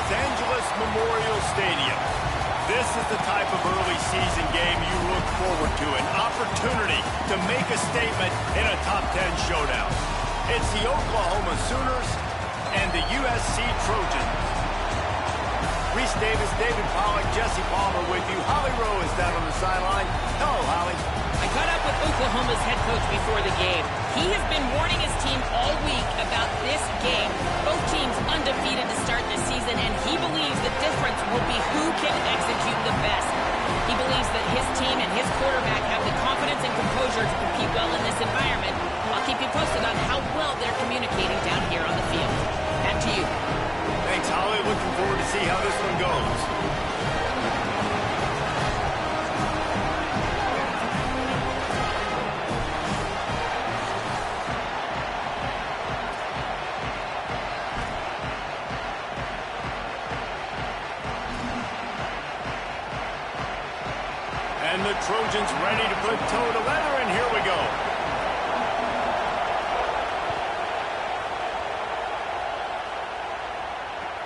Los Angeles Memorial Stadium. This is the type of early season game you look forward to, an opportunity to make a statement in a top 10 showdown. It's the Oklahoma Sooners and the USC Trojans. Reese Davis, David Pollack, Jesse Palmer with you. Holly Rowe is down on the sideline. Hello, Holly. I caught up with Oklahoma's head coach before the game. He has been warning his team all week about this game. Both teams undefeated to start the season, and he believes the difference will be who can execute the best. He believes that his team and his quarterback have the confidence and composure to compete well in this environment. I'll keep you posted on how well they're communicating down here on the field. Back to you. Thanks, Holly. Looking forward to see how this one goes. And the Trojans ready to put toe to leather, and here we go.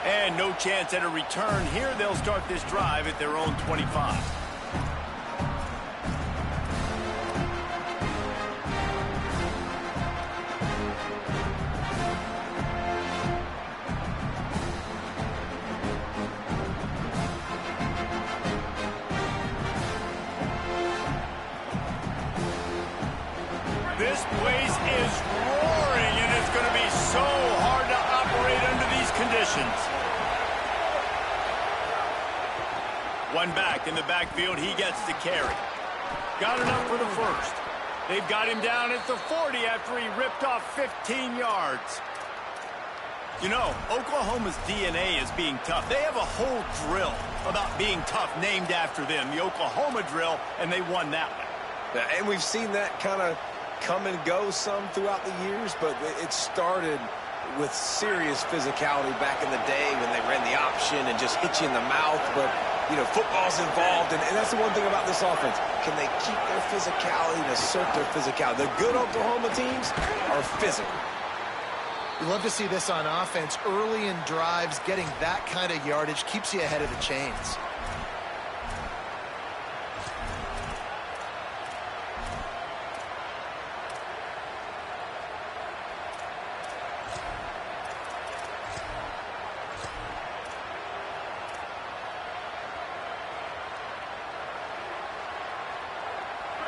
And no chance at a return here. They'll start this drive at their own 25. This place is roaring, and it's going to be so hard to operate under these conditions. One back in the backfield. He gets the carry. Got enough for the first. They've got him down at the 40 after he ripped off 15 yards. You know, Oklahoma's DNA is being tough. They have a whole drill about being tough named after them, the Oklahoma drill, and they won that one. And we've seen that kind of come and go some throughout the years, but it started with serious physicality back in the day when they ran the option and just hit you in the mouth. But, you know, football's involved, and that's the one thing about this offense. Can they keep their physicality and assert their physicality? The good Oklahoma teams are physical. You love to see this on offense. Early in drives, getting that kind of yardage keeps you ahead of the chains.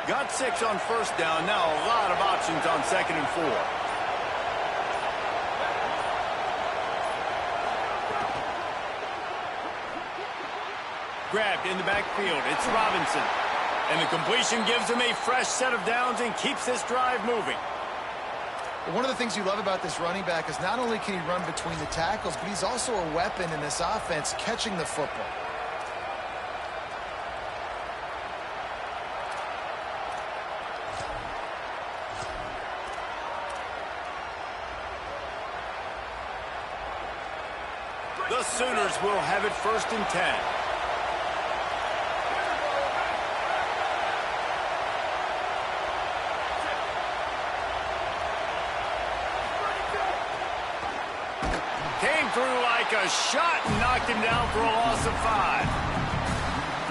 Got 6 on first down. Now a lot of options on 2nd and 4. Grabbed in the backfield. It's Robinson. And the completion gives him a fresh set of downs and keeps this drive moving. One of the things you love about this running back is not only can he run between the tackles, but he's also a weapon in this offense catching the football. The Sooners will have it 1st and 10. Came through like a shot and knocked him down for a loss of 5.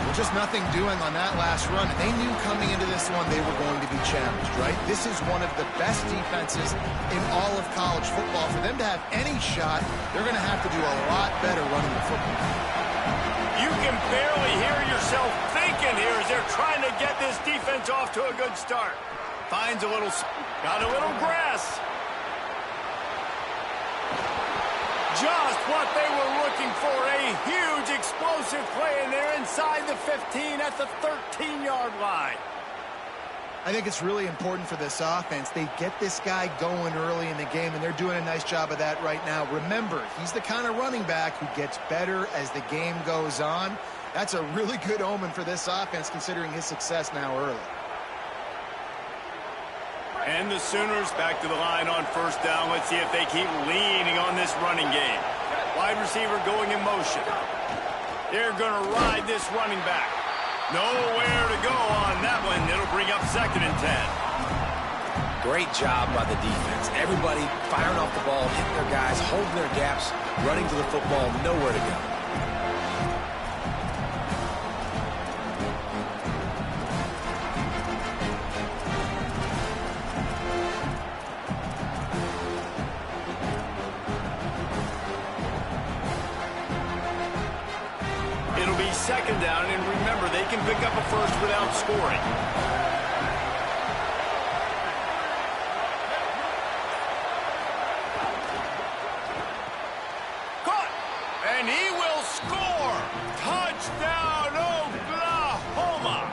Well, just nothing doing on that last run. And they knew coming into this one they were going to be challenged, right? This is one of the best defenses in all of college football. For them to have any shot, they're going to have to do a lot better running the football. You can barely hear yourself thinking here as they're trying to get this defense off to a good start. Finds a little, got a little grass. Just what they were looking for, a huge explosive play, and they're inside the 15 at the 13-yard line. I think it's really important for this offense. They get this guy going early in the game, and they're doing a nice job of that right now. Remember, he's the kind of running back who gets better as the game goes on. That's a really good omen for this offense, considering his success now early. And the Sooners back to the line on 1st down. Let's see if they keep leaning on this running game. Wide receiver going in motion. They're going to ride this running back. Nowhere to go on that one. It'll bring up 2nd and 10. Great job by the defense. Everybody firing off the ball, hitting their guys, holding their gaps, running to the football, nowhere to go. It'll be second down, and remember, they can pick up a first without scoring. Caught! And he will score! Touchdown, Oklahoma!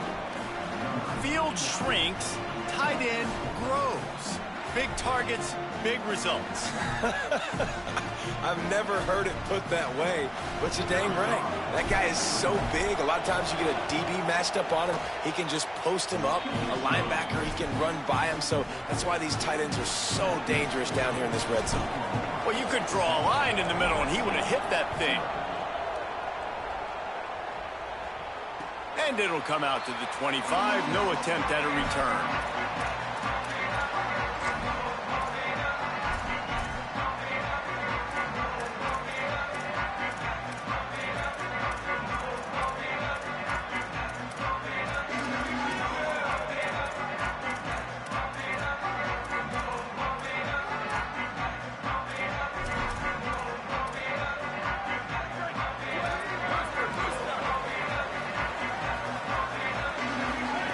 Field shrinks, tight end grows. Big targets, big results. I've never heard it put that way, but you're dang right. That guy is so big. A lot of times you get a DB matched up on him. He can just post him up. A linebacker, he can run by him. So that's why these tight ends are so dangerous down here in this red zone. Well, you could draw a line in the middle, and he would have hit that thing. And it'll come out to the 25. No attempt at a return.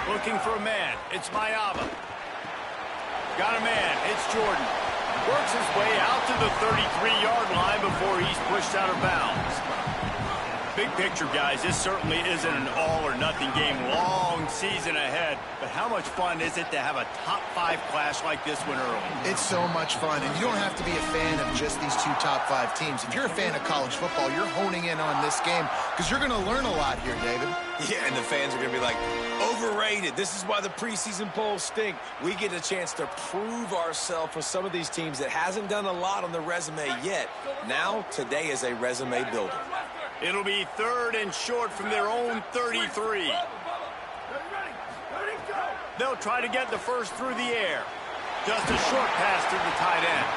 Looking for a man. It's Mayava. Got a man. It's Jordan. Works his way out to the 33-yard line before he's pushed out of bounds. Big picture, guys, this certainly isn't an all-or-nothing game. Long season ahead. But how much fun is it to have a top-5 clash like this one early? It's so much fun, and you don't have to be a fan of just these two top-5 teams. If you're a fan of college football, you're honing in on this game because you're going to learn a lot here, David. Yeah, and the fans are going to be like, overrated. This is why the preseason polls stink. We get a chance to prove ourselves with some of these teams that hasn't done a lot on the resume yet. Now, today is a resume builder. It'll be third and short from their own 33. They'll try to get the first through the air. Just a short pass to the tight end.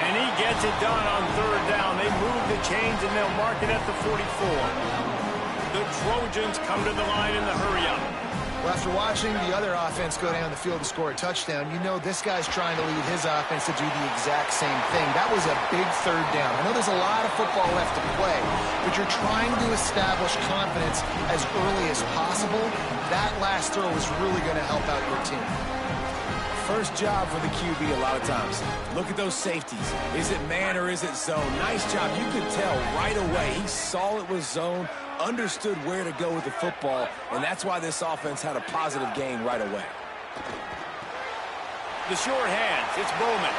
And he gets it done on third down. They move the chains, and they'll mark it at the 44. The Trojans come to the line in the hurry-up. Well, after watching the other offense go down the field and score a touchdown, you know this guy's trying to lead his offense to do the exact same thing. That was a big third down. I know there's a lot of football left to play, but you're trying to establish confidence as early as possible. That last throw is really going to help out your team. First job for the QB a lot of times. Look at those safeties. Is it man or is it zone? Nice job. You could tell right away. He saw it was zone, understood where to go with the football, and that's why this offense had a positive gain right away. The short hands. It's Bowman.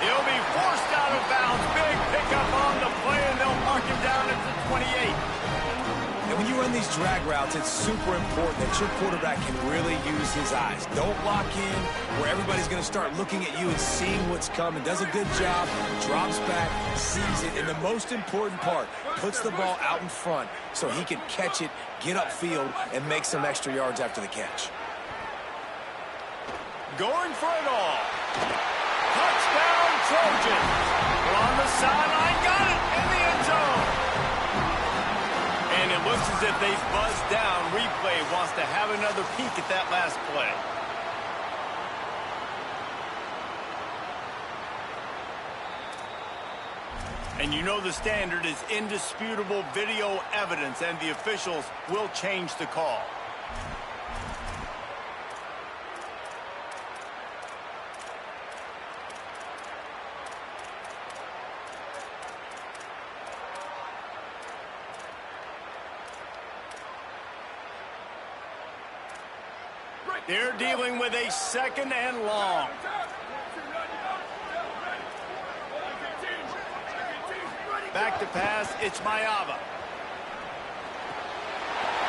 He'll be forced out of bounds. Big pickup on the play, and they'll mark him down at the 28. And when you run these drag routes, it's super important that your quarterback can really use his eyes. Don't lock in where everybody's going to start looking at you and seeing what's coming. Does a good job, drops back, sees it, and the most important part, puts the ball out in front so he can catch it, get upfield, and make some extra yards after the catch. Going for it all. Touchdown, Trojans. We're on the sideline. Got it in the end zone. And it looks as if they've buzzed down. Replay wants to have another peek at that last play. And you know the standard is indisputable video evidence, and the officials will change the call. They're dealing with a second and long. Back to pass, it's Mayava.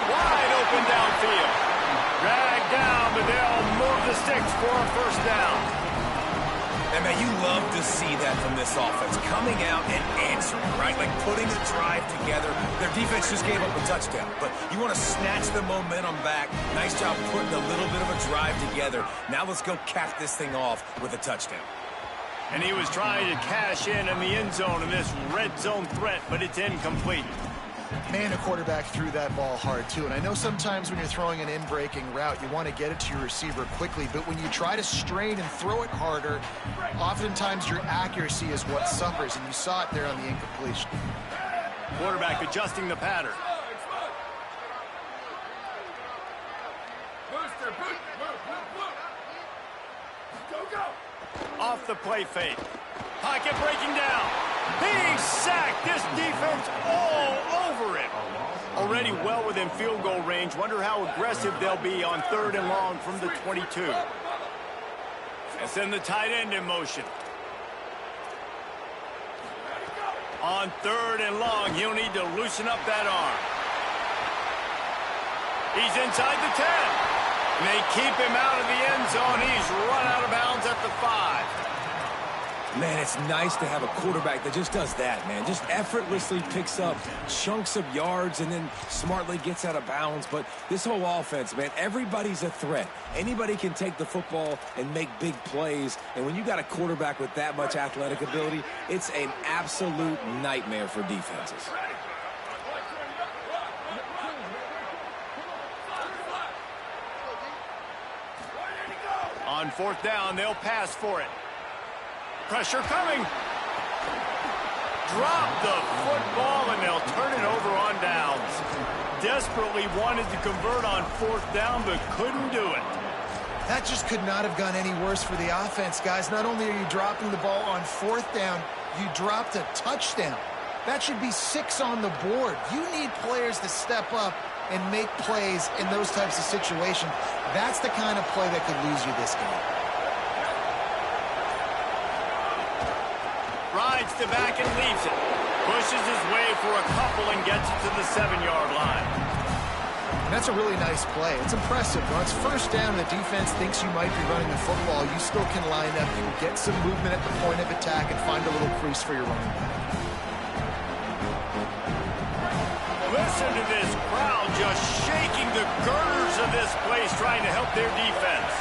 Wide open downfield. Dragged down, but they'll move the sticks for a first down. And they Yeah, you love to see that from this offense. Coming out and answering, right? Like putting a drive together. Their defense just gave up a touchdown, but you want to snatch the momentum back. Nice job putting a little bit of a drive together. Now let's go cap this thing off with a touchdown. And he was trying to cash in the end zone in this red zone threat, but it's incomplete. Man, a quarterback threw that ball hard, too. And I know sometimes when you're throwing an in-breaking route, you want to get it to your receiver quickly. But when you try to strain and throw it harder, oftentimes your accuracy is what suffers. And you saw it there on the incompletion. Quarterback adjusting the pattern. Off the play fake. Pocket breaking down. He's sacked. This defense all over him. Already well within field goal range. Wonder how aggressive they'll be on 3rd and long from the 22. And send the tight end in motion. On 3rd and long, he'll need to loosen up that arm. He's inside the 10. And they keep him out of the end zone. He's run out of bounds at the 5. Man, it's nice to have a quarterback that just does that, man. Just effortlessly picks up chunks of yards and then smartly gets out of bounds. But this whole offense, man, everybody's a threat. Anybody can take the football and make big plays. And when you got a quarterback with that much athletic ability, it's an absolute nightmare for defenses. On 4th down, they'll pass for it. Pressure coming. Drop the football, and they'll turn it over on downs. Desperately wanted to convert on 4th down, but couldn't do it. That just could not have gone any worse for the offense, guys. Not only are you dropping the ball on 4th down, you dropped a touchdown. That should be 6 on the board. You need players to step up and make plays in those types of situations. That's the kind of play that could lose you this game. Rides to back and leaves it. Pushes his way for a couple and gets it to the 7-yard line. And that's a really nice play. It's impressive. When it's 1st down and the defense thinks you might be running the football, you still can line up. You can get some movement at the point of attack and find a little crease for your running back. Listen to this crowd just shaking the girders of this place, trying to help their defense.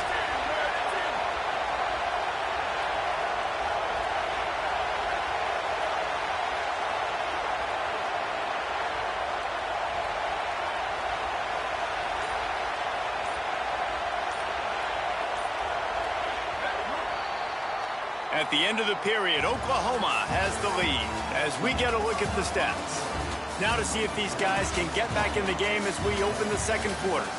At the end of the period, Oklahoma has the lead as we get a look at the stats. Now to see if these guys can get back in the game as we open the 2nd quarter.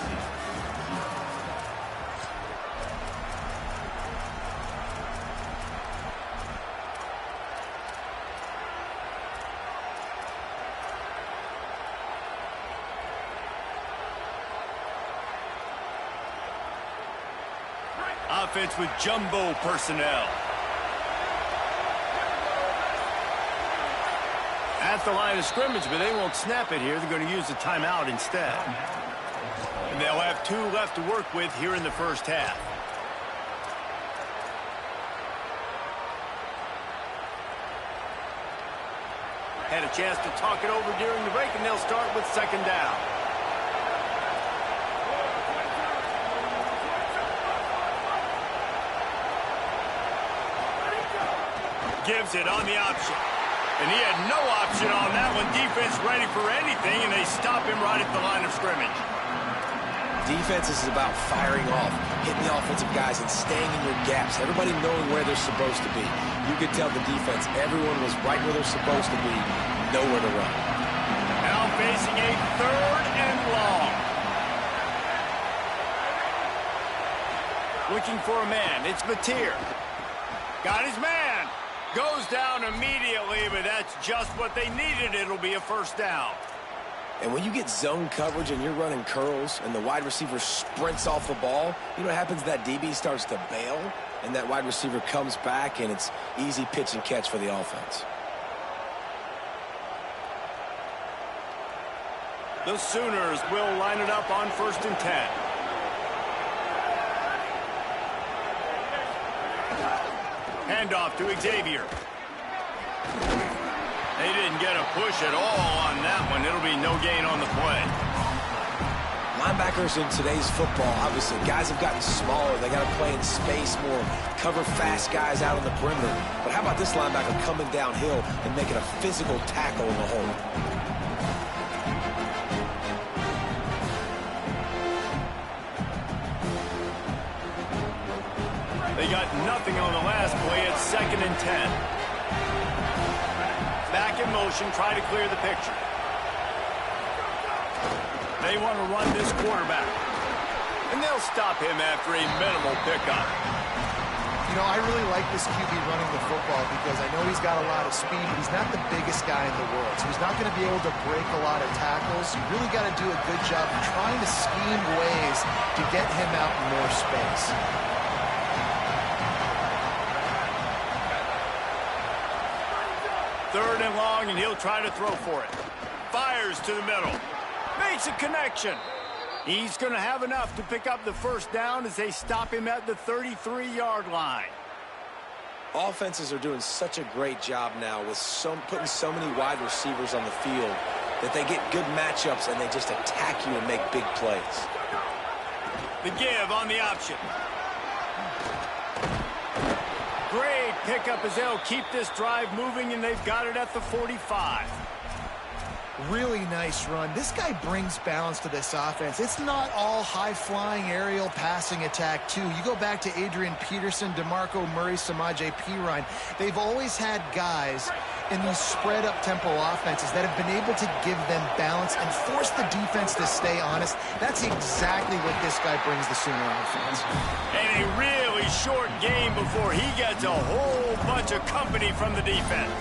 Offense with jumbo personnel. At the line of scrimmage, but they won't snap it here. They're going to use the timeout instead. And they'll have 2 left to work with here in the 1st half. Had a chance to talk it over during the break, and they'll start with 2nd down. Gives it on the option. And he had no option on that one. Defense ready for anything, and they stop him right at the line of scrimmage. Defense is about firing off, hitting the offensive guys, and staying in your gaps. Everybody knowing where they're supposed to be. You could tell the defense, everyone was right where they're supposed to be, nowhere to run. Now facing a 3rd and long. Looking for a man. It's Mateer. Got his man. Goes down immediately, but that's just what they needed. It'll be a 1st down. And when you get zone coverage and you're running curls and the wide receiver sprints off the ball, you know what happens? That DB starts to bail, and that wide receiver comes back, and it's easy pitch and catch for the offense. The Sooners will line it up on 1st and 10. Handoff to Xavier. They didn't get a push at all on that one. It'll be no gain on the play. Linebackers in today's football, obviously, guys have gotten smaller. They got to play in space more, cover fast guys out on the perimeter. But how about this linebacker coming downhill and making a physical tackle in the hole? They got nothing on the last play. It's 2nd and 10. Back in motion, try to clear the picture. They want to run this quarterback. And they'll stop him after a minimal pickup. You know, I really like this QB running the football because I know he's got a lot of speed, but he's not the biggest guy in the world. So he's not going to be able to break a lot of tackles. You really got to do a good job of trying to scheme ways to get him out in more space. Third and long, and he'll try to throw for it. Fires to the middle. Makes a connection. He's going to have enough to pick up the first down as they stop him at the 33-yard line. Offenses are doing such a great job now with putting so many wide receivers on the field that they get good matchups and they just attack you and make big plays. The give on the option. Great pickup as they'll keep this drive moving, and they've got it at the 45. Really nice run. This guy brings balance to this offense. It's not all high-flying aerial passing attack, too. You go back to Adrian Peterson, DeMarco Murray, Samaje Perine. They've always had guys in these spread-up tempo offenses that have been able to give them balance and force the defense to stay honest. That's exactly what this guy brings the Sooner offense. And a really short game before he gets a whole bunch of company from the defense.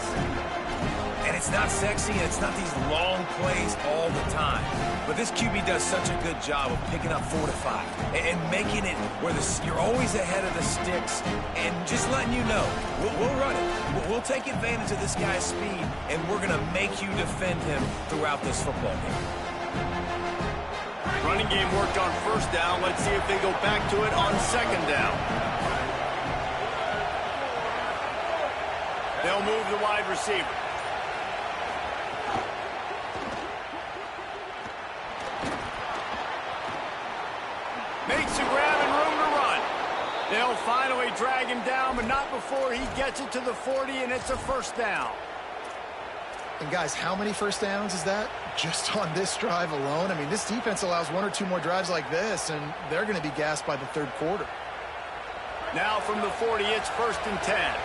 And it's not sexy, and it's not these long plays all the time. But this QB does such a good job of picking up 4 to 5 and making it where you're always ahead of the sticks and just letting you know, we'll run it. We'll take advantage of this guy's speed, and we're going to make you defend him throughout this football game. Running game worked on first down. Let's see if they go back to it on second down. They'll move the wide receiver. Makes a grab and room to run. They'll finally drag him down, but not before he gets it to the 40, and it's a first down. And guys, how many first downs is that? Just on this drive alone? I mean, this defense allows 1 or 2 more drives like this, and they're going to be gassed by the third quarter. Now from the 40, it's 1st and 10.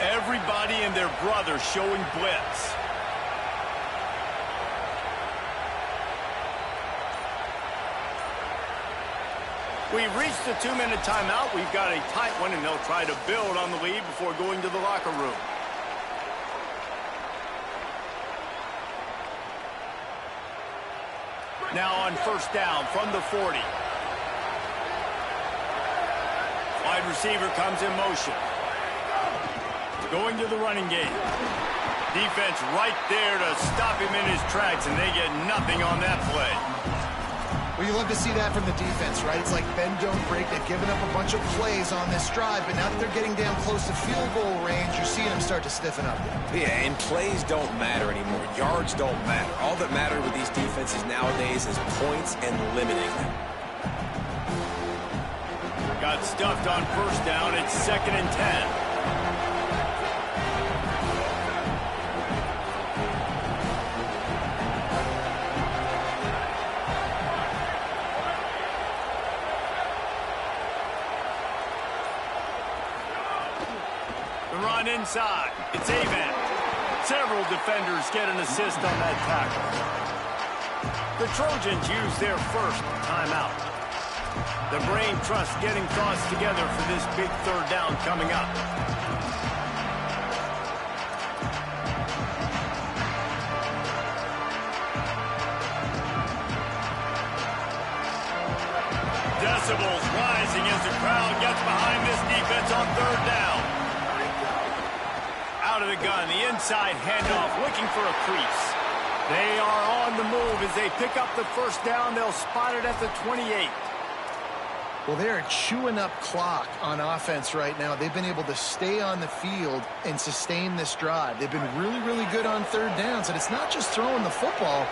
Everybody and their brother showing blitz. We've reached the 2-minute timeout. We've got a tight one, and they'll try to build on the lead before going to the locker room. Now on first down from the 40. Wide receiver comes in motion. Going to the running game. Defense right there to stop him in his tracks, and they get nothing on that play. Well, you love to see that from the defense, right? It's like bend, don't break. They've given up a bunch of plays on this drive, but now that they're getting down close to field goal range, you're seeing them start to stiffen up. Yeah, and plays don't matter anymore. Yards don't matter. All that matters with these defenses nowadays is points and limiting them. Got stuffed on first down. It's 2nd and 10. Inside, it's Avant. Several defenders get an assist on that tackle. The Trojans use their first timeout. The brain trust getting thoughts together for this big third down coming up. Decibels rising as the crowd gets behind this defense on third down. Out of the gun, the inside handoff, looking for a crease. They are on the move as they pick up the first down. They'll spot it at the 28. Well, they are chewing up clock on offense right now. They've been able to stay on the field and sustain this drive. They've been really, really good on third downs, and it's not just throwing the football,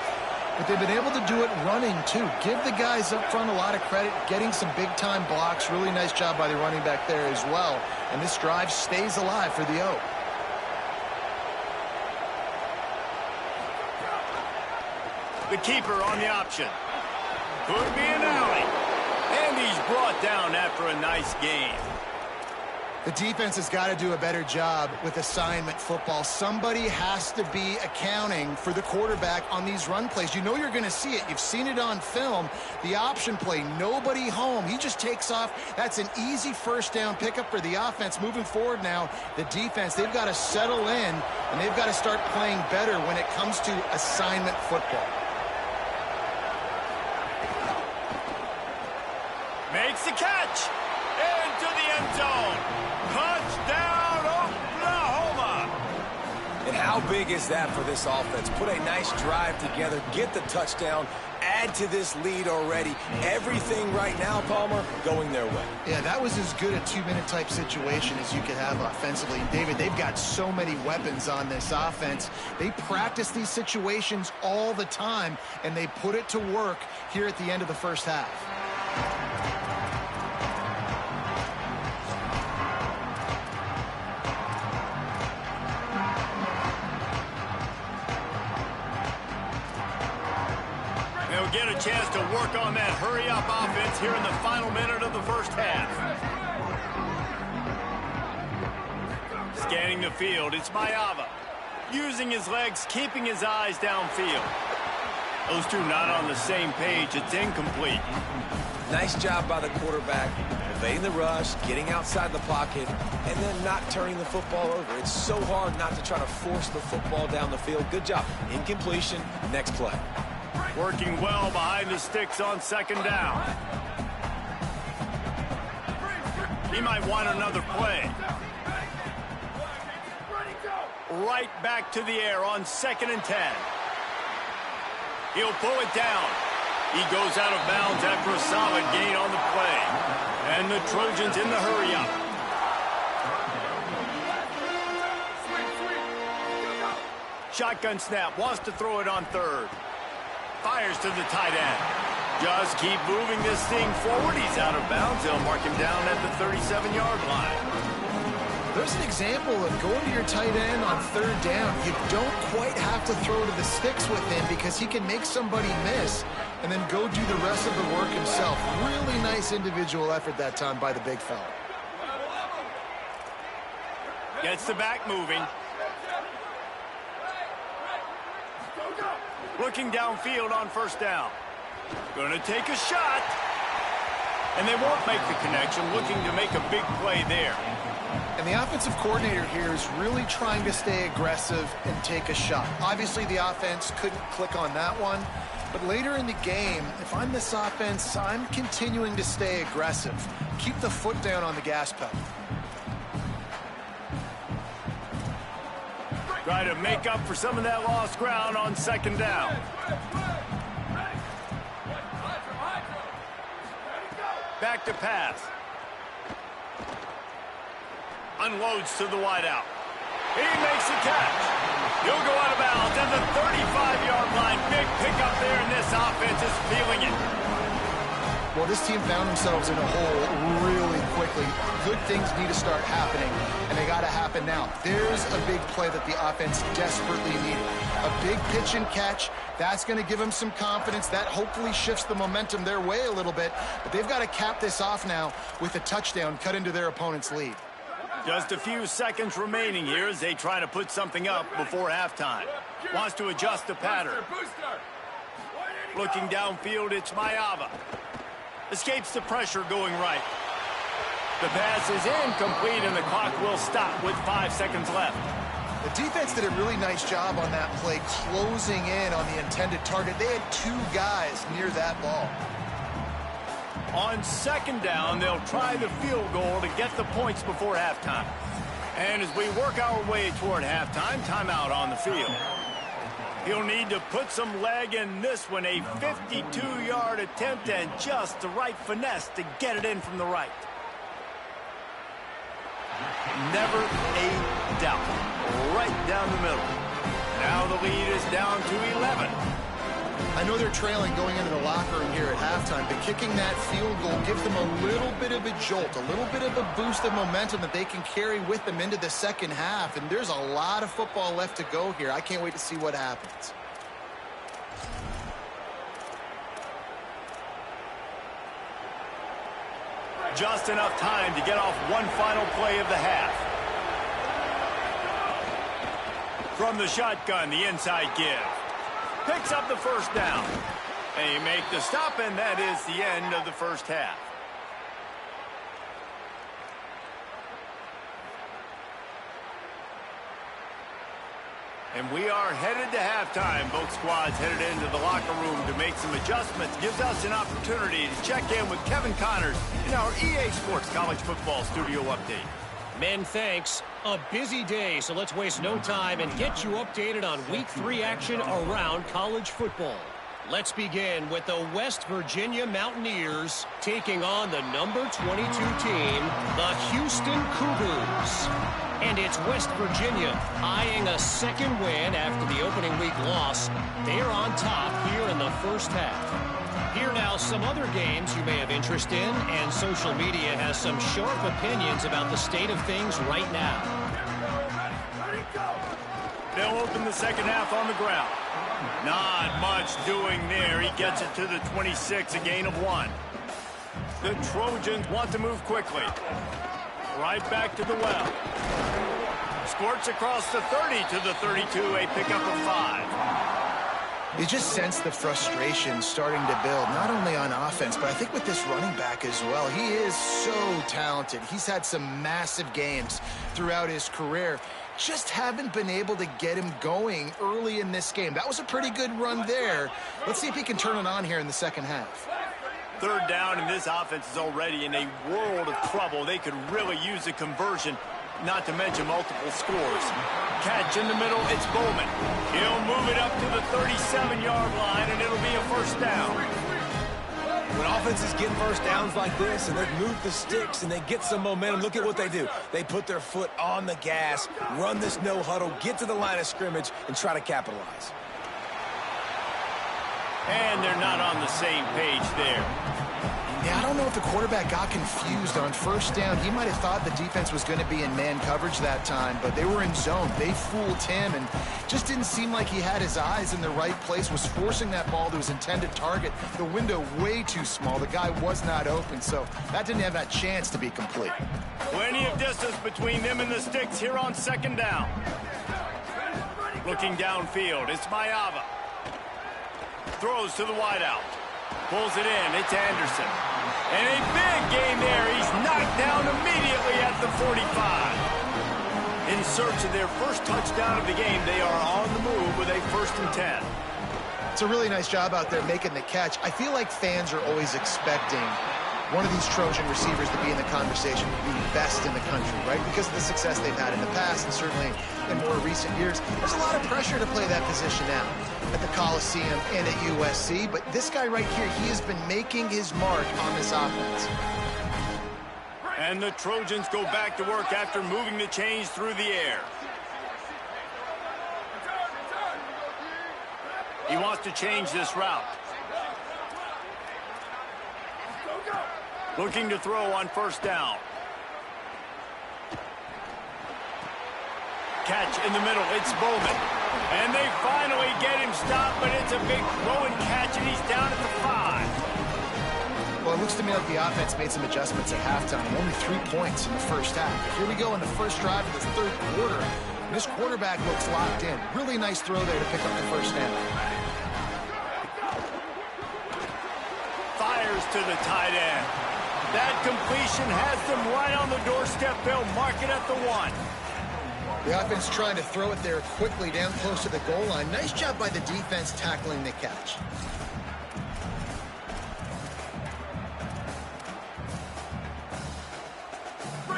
but they've been able to do it running, too. Give the guys up front a lot of credit, getting some big-time blocks. Really nice job by the running back there as well. And this drive stays alive for the O. The keeper on the option. Could be an alley. And he's brought down after a nice game. The defense has got to do a better job with assignment football. Somebody has to be accounting for the quarterback on these run plays. You know you're going to see it. You've seen it on film. The option play, nobody home. He just takes off. That's an easy first down pickup for the offense. Moving forward now, the defense, they've got to settle in, and they've got to start playing better when it comes to assignment football. Makes the catch. Into the end zone. Touchdown, Oklahoma. And how big is that for this offense? Put a nice drive together, get the touchdown, add to this lead already. Everything right now, Palmer, going their way. Yeah, that was as good a two-minute type situation as you could have offensively. And David, they've got so many weapons on this offense. They practice these situations all the time, and they put it to work here at the end of the first half. They'll get a chance to work on that hurry-up offense here in the final minute of the first half. Scanning the field, it's Mayava. Using his legs, keeping his eyes downfield. Those two not on the same page. It's incomplete. Nice job by the quarterback, evading the rush, getting outside the pocket, and then not turning the football over. It's so hard not to try to force the football down the field. Good job. Incompletion, next play. Working well behind the sticks on second down. He might want another play. Right back to the air on 2nd and 10. He'll pull it down. He goes out of bounds after a solid gain on the play. And the Trojans in the hurry-up. Shotgun snap, wants to throw it on third. Fires to the tight end. Just keep moving this thing forward. He's out of bounds. They'll mark him down at the 37-yard line. There's an example of going to your tight end on third down. You don't quite have to throw to the sticks with him because he can make somebody miss and then go do the rest of the work himself. Really nice individual effort that time by the big fella. Gets the back moving. Looking downfield on first down. Going to take a shot. And they won't make the connection. Looking to make a big play there. And the offensive coordinator here is really trying to stay aggressive and take a shot. Obviously, the offense couldn't click on that one. But later in the game, if I'm this offense, I'm continuing to stay aggressive. Keep the foot down on the gas pedal. Try to make up for some of that lost ground on second down. Back to pass. Unloads to the wideout. He makes the catch. He'll go out of bounds at the 35-yard line. Big pickup there, and this offense is feeling it. Well, this team found themselves in a hole really quickly. Good things need to start happening, and they got to happen now. There's a big play that the offense desperately needed. A big pitch and catch. That's going to give them some confidence. That hopefully shifts the momentum their way a little bit. But they've got to cap this off now with a touchdown cut into their opponent's lead. Just a few seconds remaining here as they try to put something up before halftime. Wants to adjust the pattern. Looking downfield, it's Mayava. Escapes the pressure going right. The pass is incomplete, and the clock will stop with 5 seconds left. The defense did a really nice job on that play, closing in on the intended target. They had two guys near that ball. On second down, they'll try the field goal to get the points before halftime. And as we work our way toward halftime, timeout on the field. He'll need to put some leg in this one. A 52-yard attempt and just the right finesse to get it in from the right. Never a doubt. Right down the middle. Now the lead is down to 11. I know they're trailing going into the locker room here at halftime, but kicking that field goal gives them a little bit of a jolt, a little bit of a boost of momentum that they can carry with them into the second half. And there's a lot of football left to go here. I can't wait to see what happens. Just enough time to get off one final play of the half. From the shotgun, the inside give. Picks up the first down. They make the stop, and that is the end of the first half. And we are headed to halftime. Both squads headed into the locker room to make some adjustments. Gives us an opportunity to check in with Kevin Connors in our EA Sports College Football Studio Update. Men, thanks. A busy day, so let's waste no time and get you updated on Week 3 action around college football. Let's begin with the West Virginia Mountaineers taking on the number 22 team, the Houston Cougars. And it's West Virginia eyeing a second win after the opening week loss. They're on top here in the first half. Here now some other games you may have interest in, and social media has some sharp opinions about the state of things right now. They'll open the second half on the ground. Not much doing there. He gets it to the 26, a gain of 1. The Trojans want to move quickly. Right back to the well. Squirts across the 30 to the 32, a pickup of 5. You just sense the frustration starting to build, not only on offense, but I think with this running back as well. He is so talented. He's had some massive games throughout his career. Just haven't been able to get him going early in this game. That was a pretty good run there. Let's see if he can turn it on here in the second half. Third down, and this offense is already in a world of trouble. They could really use a conversion, not to mention multiple scores. Catch in the middle, it's Bowman. He'll move it up to the 37-yard line, and it'll be a first down. When offenses get first downs like this and they move the sticks and they get some momentum, look at what they do. They put their foot on the gas, run this no huddle, get to the line of scrimmage, and try to capitalize. And they're not on the same page there. Yeah, I don't know if the quarterback got confused on first down. He might have thought the defense was going to be in man coverage that time, but they were in zone. They fooled him and just didn't seem like he had his eyes in the right place, was forcing that ball to his intended target. The window way too small. The guy was not open, so that didn't have that chance to be complete. Plenty of distance between them and the sticks here on second down. Looking downfield, it's Mayava. Throws to the wideout. Pulls it in, it's Anderson. And a big gain there. He's knocked down immediately at the 45. In search of their first touchdown of the game, they are on the move with a 1st and 10. It's a really nice job out there making the catch. I feel like fans are always expecting one of these Trojan receivers to be in the conversation to be best in the country, right? Because of the success they've had in the past and certainly in more recent years. There's a lot of pressure to play that position now at the Coliseum and at USC, but this guy right here, he has been making his mark on this offense. And the Trojans go back to work after moving the chains through the air. He wants to change this route. Looking to throw on first down. Catch in the middle, it's Bowman. And they finally get him stopped, but it's a big throw and catch, and he's down at the 5. Well, it looks to me like the offense made some adjustments at halftime. Only 3 points in the first half. But here we go in the first drive of this third quarter. And this quarterback looks locked in. Really nice throw there to pick up the first down. Fires to the tight end. That completion has them right on the doorstep. They'll mark it at the 1. The offense trying to throw it there quickly down close to the goal line. Nice job by the defense tackling the catch.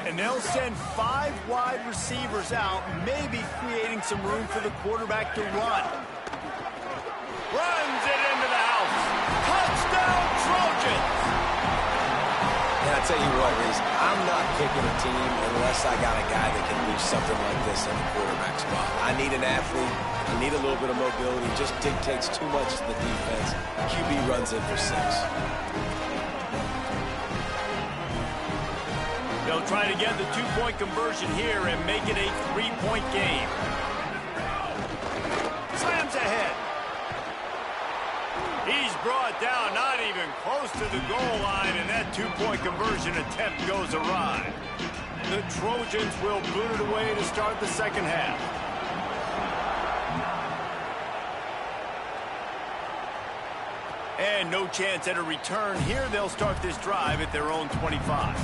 And they'll send 5 wide receivers out, maybe creating some room for the quarterback to run. runs it into the house. Touchdown, Trojans! And I tell you what, Reese, I'm not picking a team unless I got a guy that can do something like this in the quarterback spot. I need an athlete. I need a little bit of mobility. It just dictates too much to the defense. QB runs in for 6. They'll try to get the 2-point conversion here and make it a 3-point game. Slams ahead. He's brought down, not even close to the goal line, and that 2-point conversion attempt goes awry. The Trojans will boot it away to start the second half. And no chance at a return here. They'll start this drive at their own 25.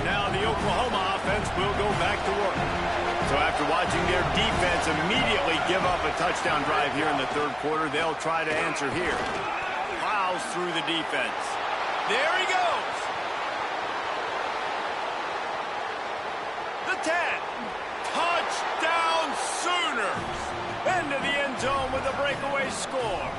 Now the Oklahoma offense will go back to work. So after watching their defense immediately give up a touchdown drive here in the third quarter, they'll try to answer here. Plows through the defense. There he goes. The 10. Touchdown Sooners. Into the end zone with a breakaway score.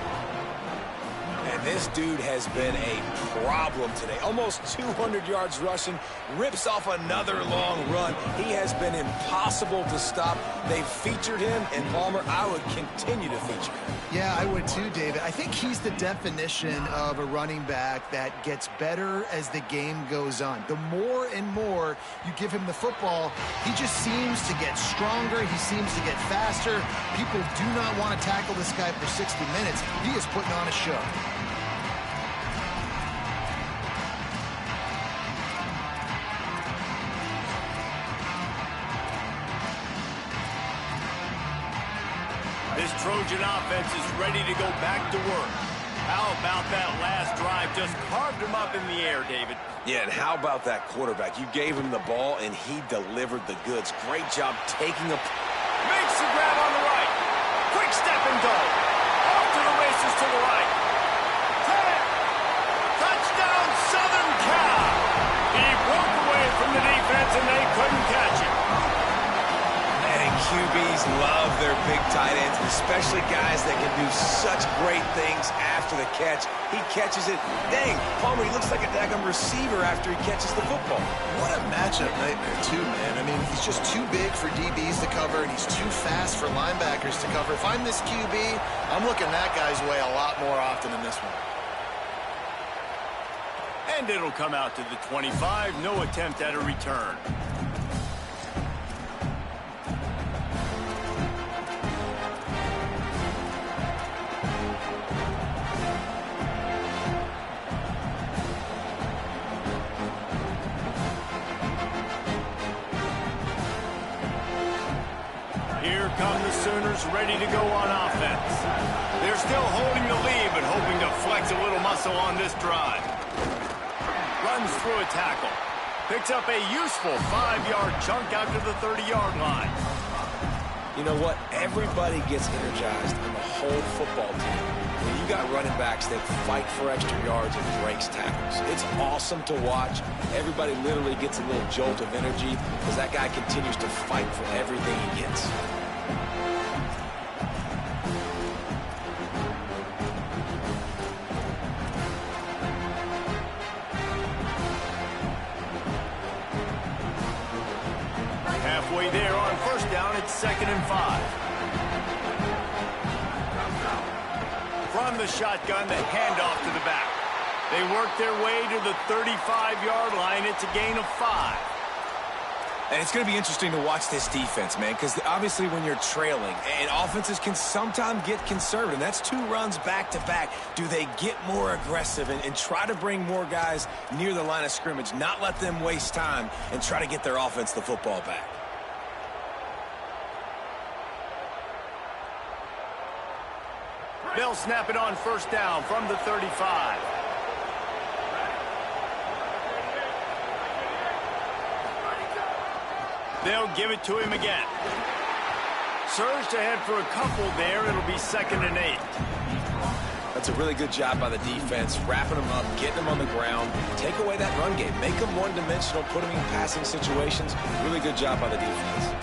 And this dude has been a problem today. Almost 200 yards rushing, rips off another long run. He has been impossible to stop. They've featured him, and Palmer, I would continue to feature him. Yeah, I would too, David. I think he's the definition of a running back that gets better as the game goes on. The more and more you give him the football, he just seems to get stronger. He seems to get faster. People do not want to tackle this guy for 60 minutes. He is putting on a show. This Trojan offense is ready to go back to work. How about that last drive? Just carved him up in the air, David. Yeah, and how about that quarterback? You gave him the ball, and he delivered the goods. Great job taking a... Makes the grab on the right. Quick step and go. Off to the races to the right. 10. Touchdown, Southern Cal. He broke away from the defense, and they couldn't catch him. And QBs love their big tight ends, especially guys that can do such great things after the catch. He catches it. Dang, Palmer, he looks like a daggum receiver after he catches the football. What a matchup nightmare, too, man. I mean, he's just too big for DBs to cover, and he's too fast for linebackers to cover. If I'm this QB, I'm looking that guy's way a lot more often than this one. And it'll come out to the 25. No attempt at a return. Here come the Sooners ready to go on offense. They're still holding the lead, but hoping to flex a little muscle on this drive. Runs through a tackle. Picks up a useful 5-yard chunk out to the 30-yard line. You know what? Everybody gets energized on the whole football team. When you got running backs that fight for extra yards and breaks tackles. It's awesome to watch. Everybody literally gets a little jolt of energy because that guy continues to fight for everything he gets. Halfway there on first down, it's 2nd and 5. From the shotgun, the handoff to the back. They work their way to the 35-yard line. It's a gain of 5. And it's going to be interesting to watch this defense, man, because obviously when you're trailing, and offenses can sometimes get conservative. That's 2 runs back-to-back. Do they get more aggressive and try to bring more guys near the line of scrimmage, not let them waste time, and try to get their offense the football back? They'll snap it on first down from the 35. They'll give it to him again. Surged ahead for a couple there. It'll be 2nd and 8. That's a really good job by the defense, wrapping them up, getting them on the ground, take away that run game, make them one-dimensional, put them in passing situations. Really good job by the defense.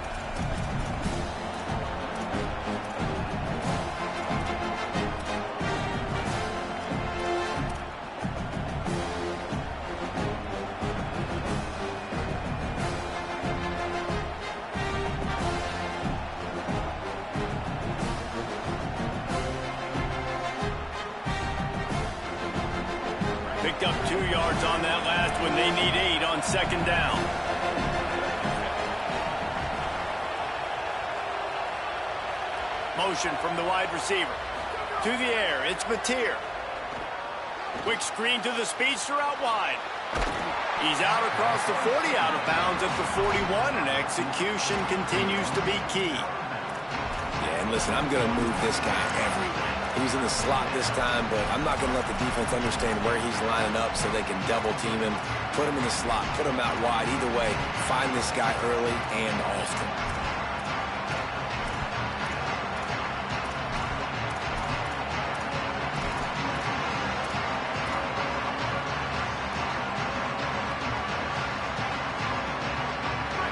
Picked up 2 yards on that last one. They need 8 on 2nd down. Motion from the wide receiver. To the air, it's Mateer. Quick screen to the speedster out wide. He's out across the 40, out of bounds at the 41, and execution continues to be key. Yeah, and listen, I'm going to move this guy everywhere. He's in the slot this time, but I'm not going to let the defense understand where he's lining up so they can double team him, put him in the slot, put him out wide. Either way, find this guy early and often.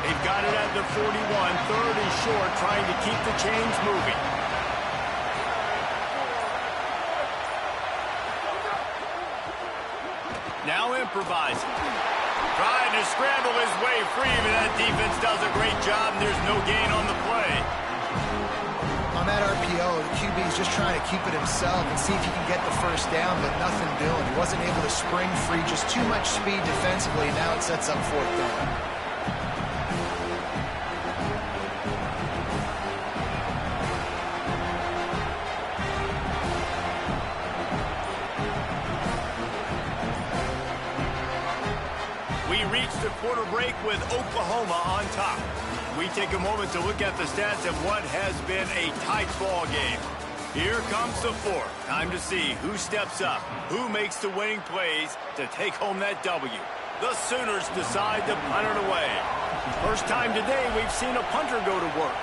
They've got it at the 41, 3rd and short, trying to keep the chains moving. Now improvising. Trying to scramble his way free, but that defense does a great job, and there's no gain on the play. On that RPO, the QB is just trying to keep it himself and see if he can get the first down, but nothing doing. He wasn't able to spring free, just too much speed defensively, and now it sets up 4th down. The quarter break with Oklahoma on top. We take a moment to look at the stats of what has been a tight ball game. Here comes the 4th. Time to see who steps up, who makes the winning plays to take home that W. The Sooners decide to punt it away. First time today we've seen a punter go to work.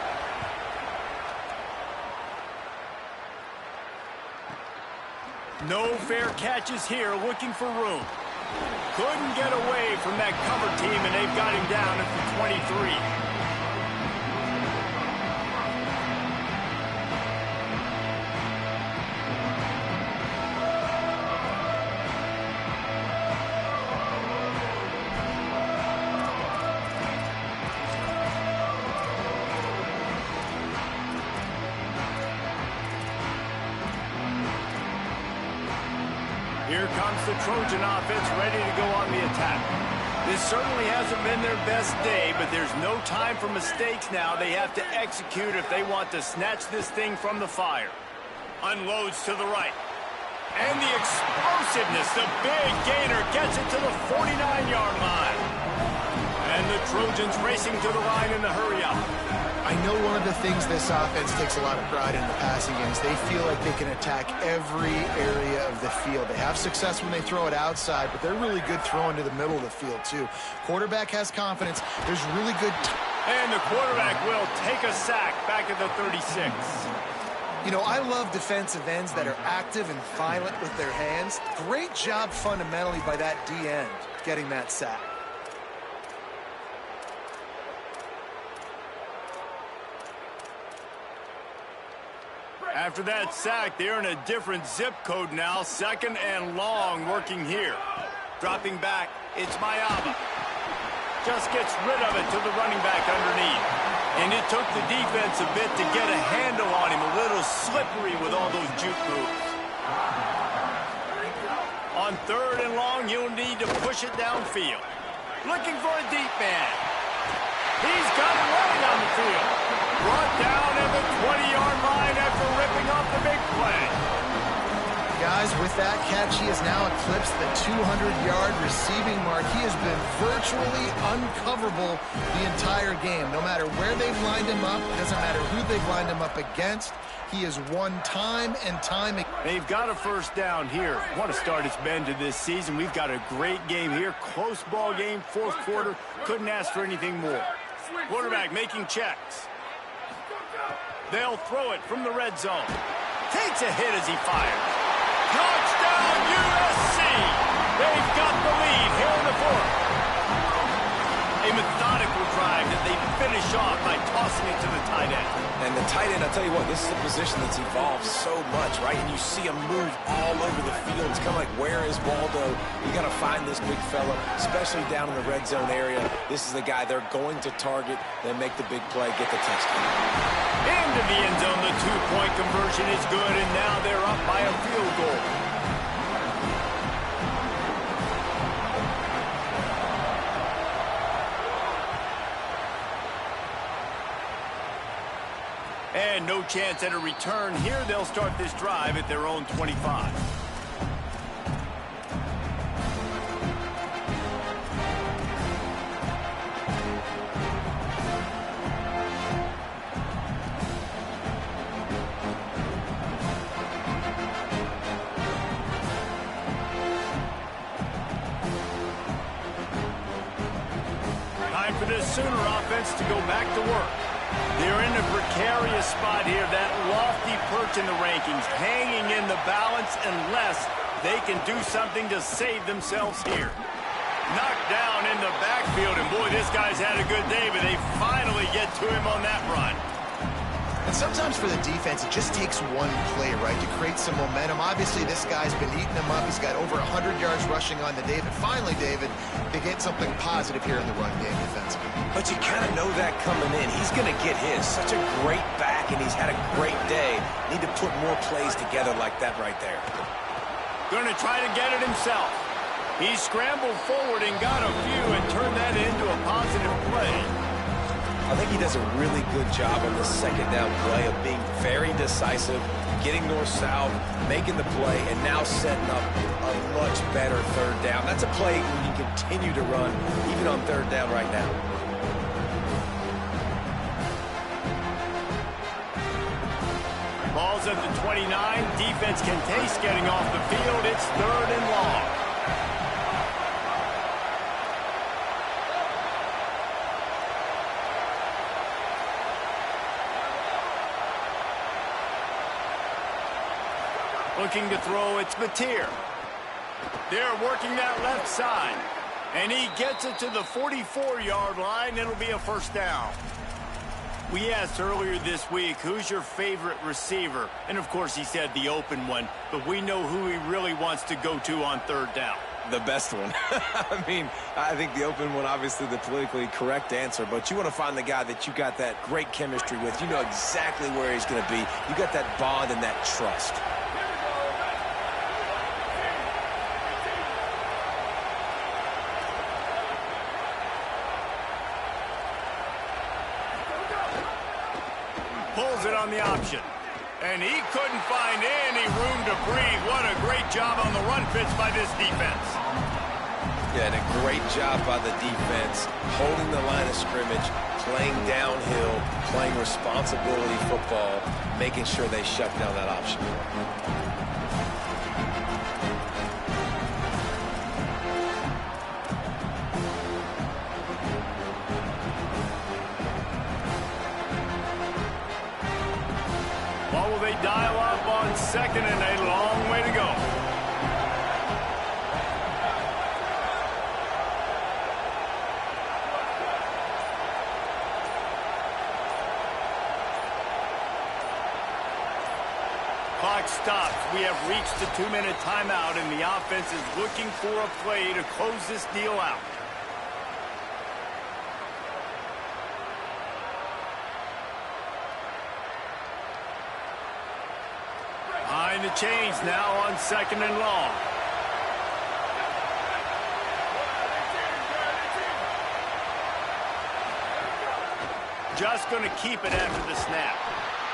No fair catches here, looking for room. Couldn't get away from that cover team, and they've got him down at the 23. Here comes the Trojan offense ready to go on the attack. This certainly hasn't been their best day, but there's no time for mistakes now. They have to execute if they want to snatch this thing from the fire. Unloads to the right. And the explosiveness, the big gainer gets it to the 49-yard line. And the Trojans racing to the line in the hurry-up. I know one of the things this offense takes a lot of pride in the passing game is they feel like they can attack every area of the field. They have success when they throw it outside, but they're really good throwing to the middle of the field, too. Quarterback has confidence. There's really good... And the quarterback will take a sack back at the 36. You know, I love defensive ends that are active and violent with their hands. Great job fundamentally by that D-end getting that sack. After that sack, they're in a different zip code now. 2nd and long working here. Dropping back, it's Mayaba. Just gets rid of it to the running back underneath. And it took the defense a bit to get a handle on him. A little slippery with all those juke moves. On 3rd and long, you'll need to push it downfield. Looking for a deep man. He's got it right down the field. Brought down at the 20-yard line after ripping off the big play. Guys, with that catch, he has now eclipsed the 200-yard receiving mark. He has been virtually uncoverable the entire game. No matter where they've lined him up, doesn't matter who they've lined him up against, he has won time and time again. They've got a first down here. What a start it's been to this season. We've got a great game here. Close ball game, 4th quarter. Couldn't ask for anything more. Quarterback making checks. They'll throw it from the red zone. Takes a hit as he fires. Touchdown, USC! They've got the lead here in the fourth. A methodical drive that they finish off by tossing it to the tight end. And the tight end, I'll tell you what, this is a position that's evolved so much, right? And you see him move all over the field. It's kind of like, where is Waldo? You got to find this big fella, especially down in the red zone area. This is the guy they're going to target, then make the big play, get the touchdown. Into the end zone, the two-point conversion is good, and now they're up by a field goal. And no chance at a return here. They'll start this drive at their own 25. Time for this Sooner offense to go back to work. They're in a precarious spot here, that lofty perch in the rankings, hanging in the balance unless they can do something to save themselves here. Knocked down in the backfield, and boy, this guy's had a good day, but they finally get to him on that run. And sometimes for the defense, it just takes one play, right, to create some momentum. Obviously, this guy's been eating them up. He's got over 100 yards rushing on the day. But finally, David, they get something positive here in the run game defensively. But you kind of know that coming in. He's going to get his. Such a great back, and he's had a great day. Need to put more plays together like that right there. Going to try to get it himself. He scrambled forward and got a few and turned that into a positive play. I think he does a really good job on the second down play of being very decisive, getting north-south, making the play, and now setting up a much better third down. That's a play we can continue to run even on third down right now. Ball's at the 29. Defense can taste getting off the field. It's third and long. Looking to throw, it's Mateer. They're working that left side. And he gets it to the 44-yard line. It'll be a first down. We asked earlier this week, who's your favorite receiver? And, of course, he said the open one. But we know who he really wants to go to on third down. The best one. I mean, I think the open one, obviously the politically correct answer, but you want to find the guy that you got that great chemistry with. You know exactly where he's going to be. You got that bond and that trust. Pulls it on the option. And he couldn't find any room to breathe. What a great job on the run fits by this defense. Yeah, and a great job by the defense, holding the line of scrimmage, playing downhill, playing responsibility football, making sure they shut down that option. What will they dial up on second and a long way to go? Clock stops. We have reached the 2-minute timeout, and the offense is looking for a play to close this deal out. Behind the chains now on second and long. Just going to keep it after the snap.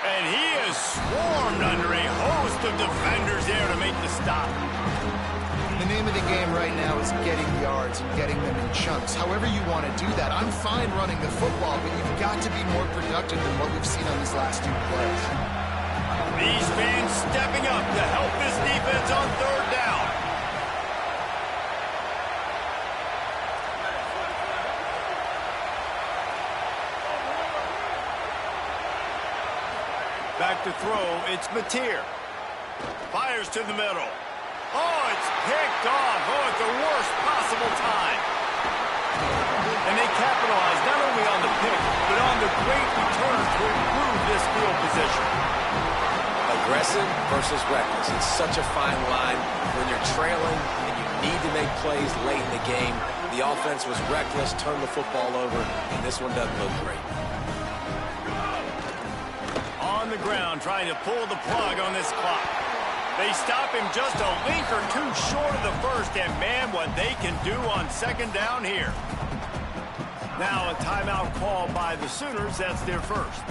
And he is swarmed under a host of defenders there to make the stop. The name of the game right now is getting yards and getting them in chunks. However you want to do that. I'm fine running the football, but you've got to be more productive than what we've seen on these last two plays. These fans stepping up to help this defense on third down. to throw. It's Mateer. Fires to the middle. Oh, it's picked off. Oh, at the worst possible time. And they capitalize not only on the pick, but on the great return to improve this field position. Aggressive versus reckless. It's such a fine line when you're trailing and you need to make plays late in the game. The offense was reckless, turned the football over, and this one doesn't look great. On the ground, trying to pull the plug on this clock. They stop him just a link or two short of the first, and man, what they can do on second down here. Now a timeout call by the Sooners. That's their first.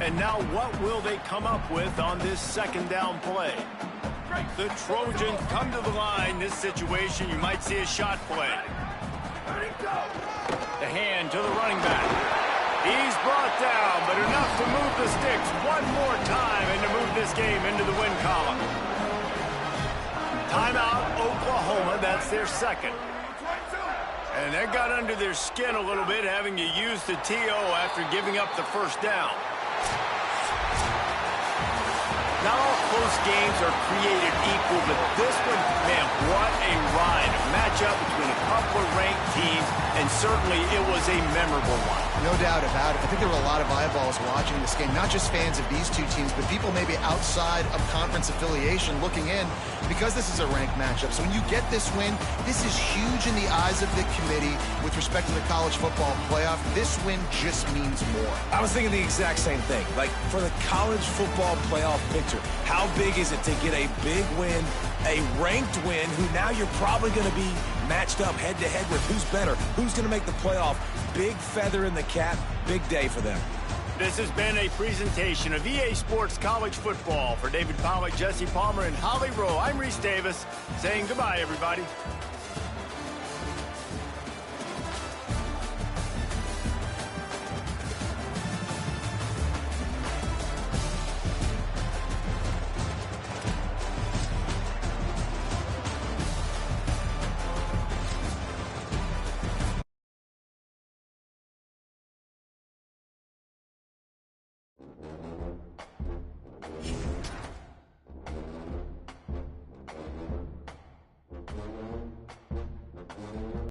And now what will they come up with on this second down play? The Trojans come to the line. This situation, you might see a shot play. The hand to the running back. He's brought down, but enough to move the sticks one more time and to move this game into the win column. Timeout, Oklahoma. That's their second. And that got under their skin a little bit, having to use the TO after giving up the first down. Not all close games are created equal, but this one, man, what a ride. A matchup between a couple of ranked teams, and certainly it was a memorable one. No doubt about it. I think there were a lot of eyeballs watching this game, not just fans of these two teams, but people maybe outside of conference affiliation looking in, because this is a ranked matchup. So when you get this win, this is huge in the eyes of the committee with respect to the college football playoff. This win just means more. I was thinking the exact same thing. Like, for the college football playoff picture, how big is it to get a big win, a ranked win, who now you're probably going to be matched up head-to-head with who's better, who's going to make the playoff. Big feather in the cap, big day for them. This has been a presentation of EA Sports College Football. For David Pollack, Jesse Palmer, and Holly Rowe, I'm Reese Davis, saying goodbye, everybody.